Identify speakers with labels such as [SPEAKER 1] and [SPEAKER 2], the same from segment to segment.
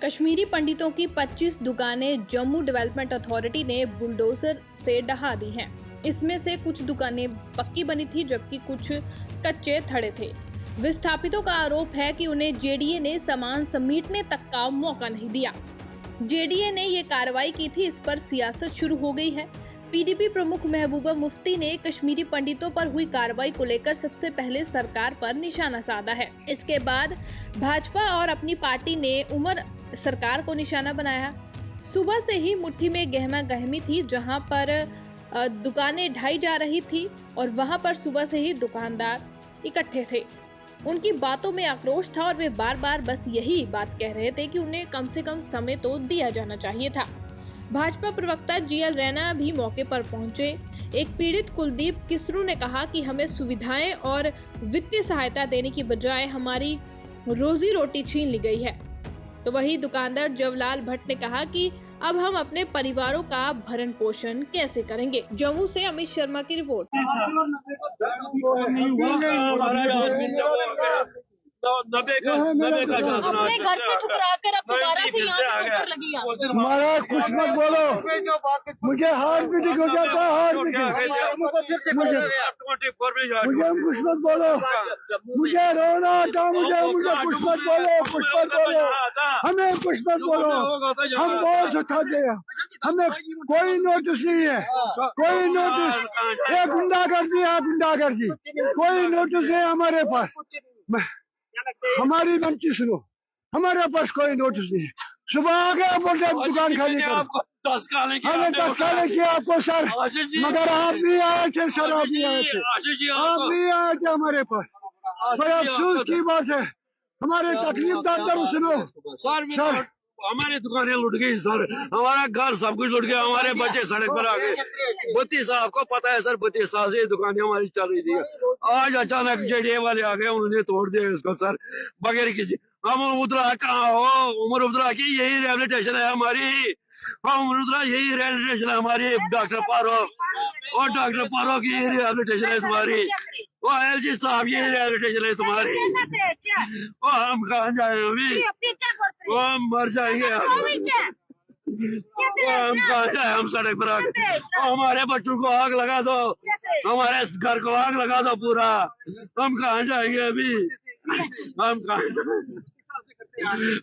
[SPEAKER 1] कश्मीरी पंडितों की 25 दुकानें जम्मू डेवलपमेंट अथॉरिटी ने बुलडोजर से ढहा दी हैं। इसमें से कुछ दुकानें पक्की बनी थी जबकि कुछ कच्चे थड़े थे। विस्थापितों का आरोप है कि उन्हें जेडीए ने सामान समेटने तक का मौका नहीं दिया। जेडीए ने ये कार्रवाई की थी, इस पर सियासत शुरू हो गई है। पीडीपी प्रमुख महबूबा मुफ्ती ने कश्मीरी पंडितों पर हुई कार्रवाई को लेकर सबसे पहले सरकार पर निशाना साधा है। इसके बाद भाजपा और अपनी पार्टी ने उमर सरकार को निशाना बनाया। सुबह से ही मुट्ठी में गहमा गहमी थी, जहां पर दुकानें ढाई जा रही थी और वहां पर सुबह से ही दुकानदार इकट्ठे थे। उनकी बातों में आक्रोश था और वे बार बार बस यही बात कह रहे थे कि उन्हें कम से कम समय तो दिया जाना चाहिए था। भाजपा प्रवक्ता जीएल रैना भी मौके पर पहुंचे। एक पीड़ित कुलदीप किसरू ने कहा कि हमें सुविधाएं और वित्तीय सहायता देने की बजाय हमारी रोजी रोटी छीन ली गई है। तो वही दुकानदार जवलाल भट्ट ने कहा कि अब हम अपने परिवारों का भरण पोषण कैसे करेंगे। जम्मू से अमित शर्मा की रिपोर्ट।
[SPEAKER 2] अपने घर से ठुकरा कर अब दोबारा से यहाँ पर लगी आप।
[SPEAKER 3] महाराज कुछ मत बोलो, मुझे हार्ट बीटिंग हो जाता है, हार्ट बीटिंग। मुझे कुछ मत बोलो, मुझे रोना आता, मुझे कुछ मत बोलो, कुछ मत बोलो, हमें कुछ मत बोलो। हम बहुत उठाते हैं, हमें कोई नोटिस नहीं है, कोई नोटिस। ये गुंडागर्दी है, गुंडागर्दी, कोई नोटिस नहीं हमारे पास। हमारी बनती सुनो, हमारे पास कोई नोटिस नहीं है। सुबह आ गया बोलते दुकान खाली करो, हमें 10 काले किए आपको सर, मगर आप नहीं आए थे सर, आप नहीं आए थे, आप नहीं आए थे हमारे पास। बड़े अफसोस की बात है, हमारे तकलीफ दर्द सुनो सर।
[SPEAKER 4] हमारी दुकानें लुट गई सर, हमारा घर सब कुछ लुट गया, हमारे बच्चे सड़क पर आ गए। 32 साल, आपको पता है सर, 32 साल से दुकानें हमारी चल रही थी। आज अचानक जेडीए वाले आ गए, उन्होंने तोड़ दिया इसको सर, बगैर किसी। हम उतरा कहाँ हो, उमर उतरा की यही रेलवे स्टेशन है हमारी, हम उतरा यही रेलवे स्टेशन है हमारी, डॉक्टर पारो और डॉक्टर पारो की यही रेलवे स्टेशन है तुम्हारी, वो एलजी साहब यही रेलवे स्टेशन है तुम्हारी। वो हम कहाँ जाए अभी, वो हम मर जाएंगे, वो हम कहाँ जाए, हम सड़क पर आ गए। हमारे बच्चों को आग लगा दो, हमारे घर को आग लगा दो पूरा, हम कहाँ जाएंगे अभी, हम कहाँ जाएंगे।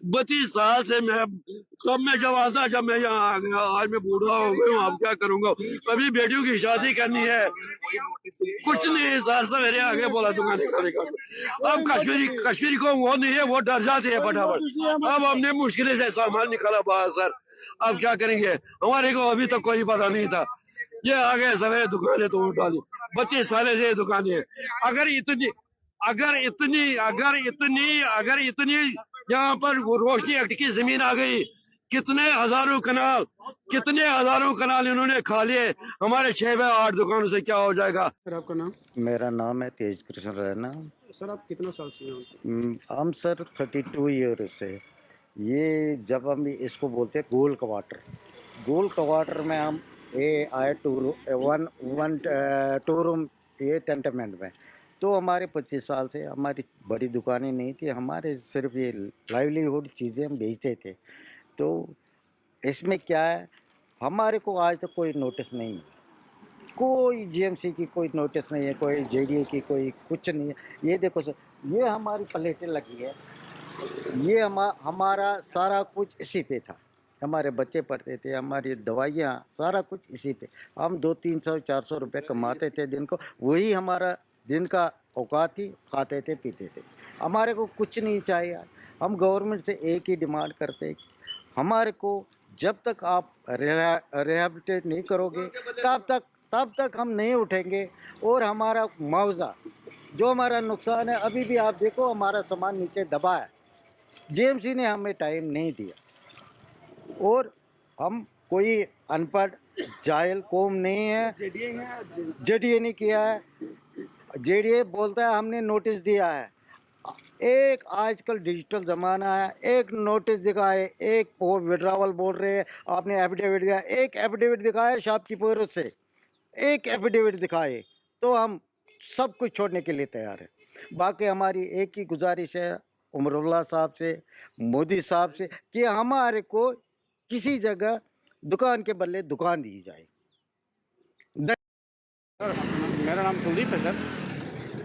[SPEAKER 4] 32 साल से मैं जब आता, जब मैं यहाँ आ गया, आज मैं बूढ़ा हो गया हूँ, अब क्या करूंगा। अभी बेटियों की शादी करनी है, कुछ नहीं सर, सवेरे आगे बोला दुकानें करेगा। अब कश्मीरी को वो नहीं है, वो डर जाते हैं फटाफट। अब हमने मुश्किल से सामान निकाला बाहर सर, अब क्या करेंगे, हमारे को अभी तक कोई पता नहीं था। ये आ गए सवेरे दुकानें तोड़ डाली, 32 साल से दुकानें। अगर इतनी यहाँ पर रोशनी एक्ट की जमीन आ गई, कितने हजारों कनाल इन्होंने खा लिए, हमारे 6 बाय 8 दुकानों से क्या हो जाएगा।
[SPEAKER 5] सर आपका नाम?
[SPEAKER 6] मेरा नाम है तेज कृष्ण रैना।
[SPEAKER 5] सर आप कितना साल से हैं?
[SPEAKER 6] हम सर 32 ईयर से। ये जब हम इसको बोलते हैं गोल क्वार्टर में हम आए टू रूम ये टेंटमेंट में। तो हमारे 25 साल से हमारी बड़ी दुकानें नहीं थी, हमारे सिर्फ ये लाइवलीहुड चीज़ें हम बेचते थे। तो इसमें क्या है, हमारे को आज तक कोई नोटिस नहीं मिला, कोई जीएमसी की कोई नोटिस नहीं है, कोई जेडीए की कोई कुछ नहीं है। ये देखो सर, ये हमारी प्लेटें लगी है, ये हमारा सारा कुछ इसी पे था, हमारे बच्चे पढ़ते थे, हमारी दवाइयाँ सारा कुछ इसी पे। हम 200-300-400 रुपये कमाते थे दिन को, वही हमारा दिन का औकात थी, खाते थे पीते थे। हमारे को कुछ नहीं चाहिए। हम गवर्नमेंट से एक ही डिमांड करते हैं, हमारे को जब तक आप रिहैबिलिटेट नहीं करोगे तब तक हम नहीं उठेंगे। और हमारा मुआवजा जो हमारा नुकसान है, अभी भी आप देखो हमारा सामान नीचे दबा है, जेएमसी ने हमें टाइम नहीं दिया। और हम कोई अनपढ़ जाहिल कौम नहीं है, जेडीए नहीं किया है, जेडीए बोलता है हमने नोटिस दिया है। एक आजकल डिजिटल ज़माना है, एक नोटिस दिखाए, एक वो विड्रावल बोल रहे हैं आपने एफिडेविट दिया, एक एफिडेविट दिखाया शॉपकीपर से, एक एफिडेविट दिखाए तो हम सब कुछ छोड़ने के लिए तैयार है। बाकी हमारी एक ही गुजारिश है उमरुल्लाह साहब से, मोदी साहब से कि हमारे को किसी जगह दुकान के बदले दुकान दी जाए।
[SPEAKER 5] सर मेरा नाम कुलदीप है सर।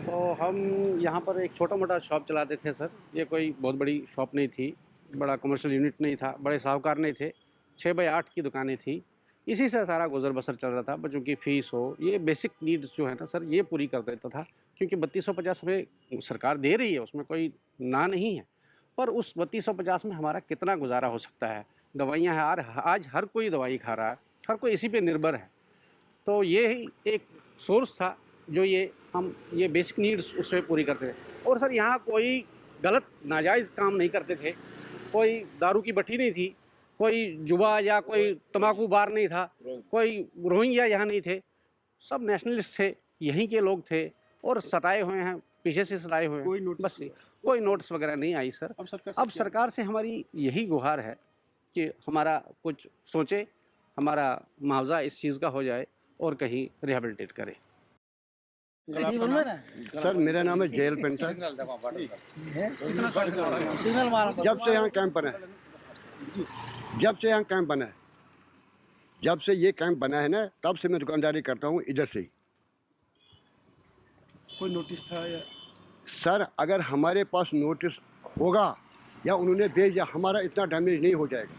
[SPEAKER 5] तो हम यहाँ पर एक छोटा मोटा शॉप चलाते थे सर। ये कोई बहुत बड़ी शॉप नहीं थी, बड़ा कमर्शियल यूनिट नहीं था, बड़े साहूकार नहीं थे। 6 बाई 8 की दुकानें थी। इसी से सारा गुजर बसर चल रहा था। बच्चों की फ़ीस हो, ये बेसिक नीड्स जो है ना सर, ये पूरी कर देता था। क्योंकि 3250 हमें सरकार दे रही है, उसमें कोई ना नहीं है, पर उस 3250 में हमारा कितना गुजारा हो सकता है। दवाइयाँ हैं, आज हर कोई दवाई खा रहा है, हर कोई इसी पे निर्भर है। तो ये ही एक सोर्स था जो हम ये बेसिक नीड्स उसमें पूरी करते थे। और सर यहाँ कोई गलत नाजायज़ काम नहीं करते थे, कोई दारू की भट्टी नहीं थी, कोई जुआ या कोई तम्बाकू बार नहीं था, कोई रोहिंग्या यहाँ नहीं थे। सब नेशनलिस्ट थे, यहीं के लोग थे और सताए हुए हैं, पीछे से सताए हुए हैं। बस कोई नोटिस वगैरह नहीं आई सर। अब सरकार से हमारी यही गुहार है कि हमारा कुछ सोचे, हमारा मुआवजा इस चीज़ का हो जाए और कहीं रिहेबिलिटेट करे।
[SPEAKER 7] सर मेरा नाम है जेल पेंटर। जब से यहाँ कैंप बना है, जब से यहाँ कैंप बना है, जब से ये कैंप बना है ना, तब से मैं दुकानदारी करता हूँ इधर से ही।
[SPEAKER 5] कोई नोटिस था या
[SPEAKER 7] सर अगर हमारे पास नोटिस होगा या उन्होंने भेजा, हमारा इतना डैमेज नहीं हो जाएगा।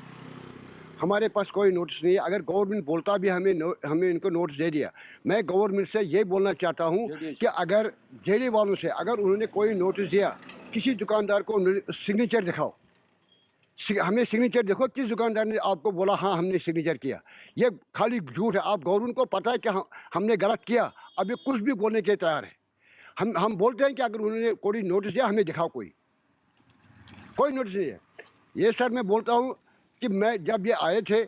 [SPEAKER 7] हमारे पास कोई नोटिस नहीं है। अगर गवर्नमेंट बोलता भी हमें इनको नोटिस दे दिया, मैं गवर्नमेंट से ये बोलना चाहता हूँ कि अगर जेडी वालों से अगर उन्होंने कोई नोटिस दिया, किसी दुकानदार को सिग्नेचर दिखाओ, हमें सिग्नेचर देखो किस दुकानदार ने आपको बोला हाँ हमने सिग्नेचर किया। ये खाली झूठ है। आप गवर्नमेंट को पता है कि हमने गलत किया, अब ये कुछ भी बोलने के तैयार है। हम बोलते हैं कि अगर उन्होंने कोई नोटिस दिया हमें दिखाओ, कोई नोटिस नहीं है। ये सर मैं बोलता हूँ कि मैं जब ये आए थे,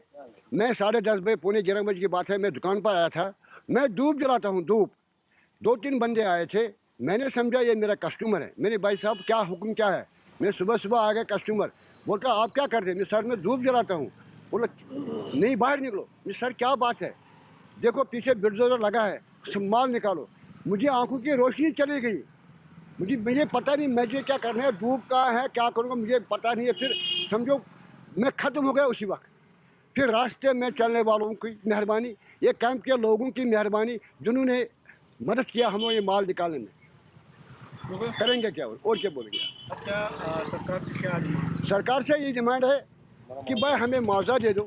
[SPEAKER 7] मैं 10:30 बजे, पौने 11 बजे की बात है, मैं दुकान पर आया था। मैं धूप जलाता हूँ, धूप। 2-3 बंदे आए थे, मैंने समझा ये मेरा कस्टमर है। मैंने भाई साहब क्या हुक्म क्या है? मैं सुबह आ गया, कस्टमर बोलता आप क्या कर रहे हैं? सर मैं धूप जलाता हूँ। बोला नहीं बाहर निकलो। सर क्या बात है? देखो पीछे बुलडोजर लगा है, माल निकालो। मुझे आंखों की रोशनी चली गई। मुझे पता नहीं मुझे क्या करना है, धूप कहाँ है, क्या करूँगा मुझे पता नहीं है। फिर समझो मैं ख़त्म हो गया उसी वक्त। फिर रास्ते में चलने वालों की मेहरबानी, ये कैंप के लोगों की मेहरबानी जिन्होंने मदद किया हमें ये माल निकालने में। करेंगे क्या और क्या बोलेंगे?
[SPEAKER 5] अब क्या सरकार से क्या डिमांड?
[SPEAKER 7] सरकार से ये डिमांड है कि भाई हमें मुआवजा दे दो,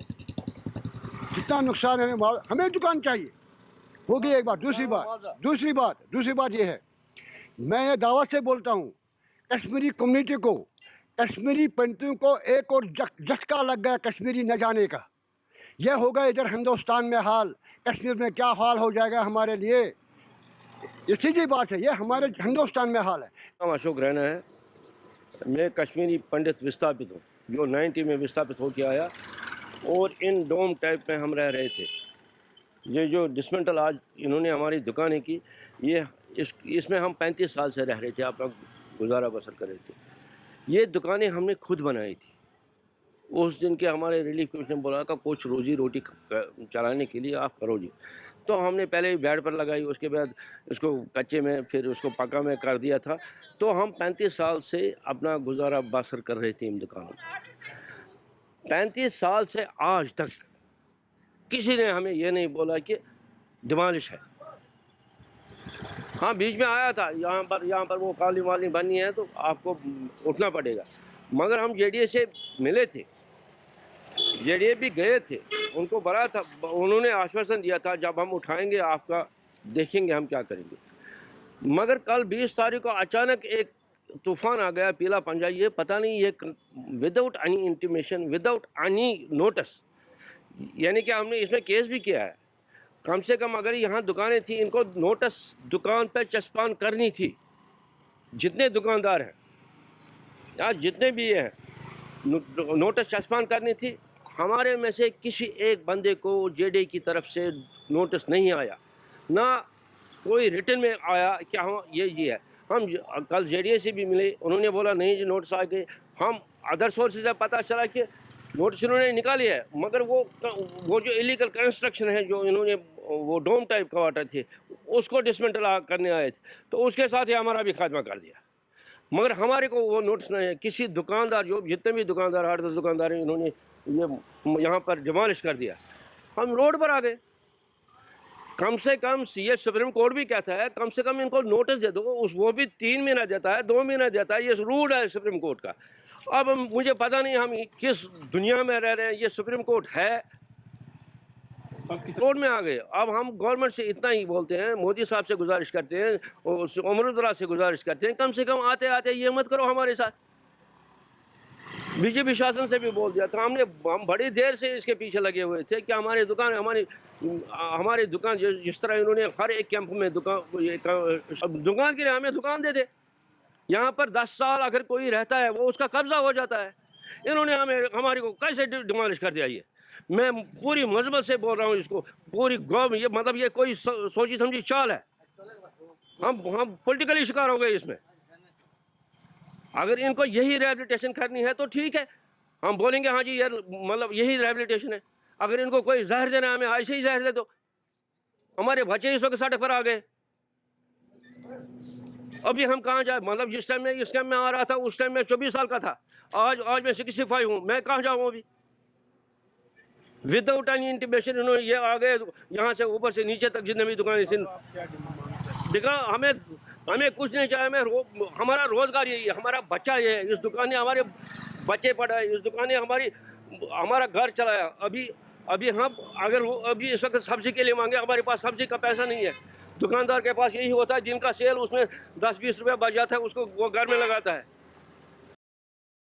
[SPEAKER 7] जितना नुकसान है हमें दुकान चाहिए। हो गई एक बात। दूसरी बात ये है, मैं ये दावा से बोलता हूँ, कश्मीरी कम्युनिटी को, कश्मीरी पंडितों को एक और झटका लग गया कश्मीरी न जाने का। यह होगा इधर हिंदुस्तान में हाल, कश्मीर में क्या हाल हो जाएगा हमारे लिए। ये सीधी बात है, ये हमारे हिंदुस्तान में हाल है।
[SPEAKER 8] नाम अशोक रैना है। मैं कश्मीरी पंडित विस्थापित हूँ, जो 90 में विस्थापित होकर आया और इन डोम टाइप में हम रह रहे थे। ये जो डिसमेंटल आज इन्होंने हमारी दुकानें की, ये इसमें हम 35 साल से रह रहे थे, अपना गुजारा बसर कर रहे थे। ये दुकानें हमने खुद बनाई थी। उस दिन के हमारे रिलीफ कमिश्नर ने बोला था कुछ रोजी रोटी चलाने के लिए आप करो जी। तो हमने पहले बेड पर लगाई, उसके बाद उसको कच्चे में, फिर उसको पक्का में कर दिया था। तो हम 35 साल से अपना गुजारा बसर कर रहे थे इन दुकानों में। 35 साल से आज तक किसी ने हमें ये नहीं बोला कि डिमालिश है। हाँ बीच में आया था, यहाँ पर वो कॉलोनी वाली बनी है तो आपको उठना पड़ेगा। मगर हम जेडीए से मिले थे, जेडीए भी गए थे, उनको बड़ा था, उन्होंने आश्वासन दिया था जब हम उठाएंगे आपका देखेंगे हम क्या करेंगे। मगर कल 20 तारीख को अचानक एक तूफ़ान आ गया, पीला पंजा। ये पता नहीं, ये without any intimation, without any notice, यानी कि हमने इसमें केस भी किया है। कम से कम अगर यहाँ दुकानें थी, इनको नोटिस दुकान पर चस्पान करनी थी। जितने दुकानदार हैं या जितने भी हैं, नोटिस चस्पान करनी थी। हमारे में से किसी एक बंदे को जेडीए की तरफ से नोटिस नहीं आया, ना कोई रिटर्न में आया कि हम ये है। हम कल जेडीए से भी मिले, उन्होंने बोला नहीं जी नोटिस आ गए। हम अदर सोर्सेज से पता चला कि नोटिस इन्होंने निकाली है, मगर वो जो इलीगल कंस्ट्रक्शन है, जो इन्होंने वो डोम टाइप क्वार्टर थे, उसको डिसमेंटल करने आए थे, तो उसके साथ ही हमारा भी खात्मा कर दिया। मगर हमारे को वो नोटिस नहीं है। किसी दुकानदार, जो जितने भी दुकानदार 8-10 दुकानदार हैं, इन्होंने ये यहाँ पर डिमोलिश कर दिया। हम रोड पर आ गए। कम से कम ये सुप्रीम कोर्ट भी कहता है कम से कम इनको नोटिस दे दो। वो भी 3 महीना देता है, 2 महीना देता है। ये रूल है सुप्रीम कोर्ट का। अब मुझे पता नहीं हम किस दुनिया में रह रहे हैं। ये सुप्रीम कोर्ट है, रोड में आ गए। अब हम गवर्नमेंट से इतना ही बोलते हैं, मोदी साहब से गुजारिश करते हैं, उमर से गुजारिश करते हैं, कम से कम आते आते ये मत करो हमारे साथ। बीजेपी शासन से भी बोल दिया था हमने। हम बड़ी देर से इसके पीछे लगे हुए थे कि हमारी दुकान जिस तरह इन्होंने हर एक कैंप में दुकान के लिए हमें दुकान दे दे। यहाँ पर 10 साल अगर कोई रहता है वो उसका कब्जा हो जाता है। इन्होंने हमारे को कैसे डिमोलिश कर दिया। ये मैं पूरी मजबूत से बोल रहा हूँ इसको, पूरी गवर्नमेंट, ये मतलब ये कोई सोची समझी चाल है। हम पॉलिटिकली शिकार हो गए इसमें। अगर इनको यही रिहैबिलिटेशन करनी है तो ठीक है, हम बोलेंगे हाँ जी यार, मतलब यही रिहैबिलिटेशन है। अगर इनको कोई जहर देना है हमें ऐसे ही जहर दे दो। हमारे बच्चे इस वक्त सड़क पर आ गए। अभी हम कहाँ जाए? मतलब जिस टाइम में इस टाइम में आ रहा था उस टाइम में 24 साल का था। आज मैं 65 हूँ। मैं कहाँ जाऊँ अभी? विदाउट एनी इंटीमेशन इन्होंने ये आ गए यहाँ से ऊपर से नीचे तक जितने भी दुकानें देखा। हमें कुछ नहीं चाहिए। हमारा रोजगार यही है, हमारा बच्चा ये है। इस दुकान ने हमारे बच्चे पढ़ाए, इस दुकान ने हमारा घर चलाया। अभी हम अगर अभी इस वक्त सब्जी के लिए मांगे, हमारे पास सब्जी का पैसा नहीं है। दुकानदार के पास यही होता है, जिनका सेल उसमें 10-20 रुपये बच जाता है, उसको वो घर में लगाता है।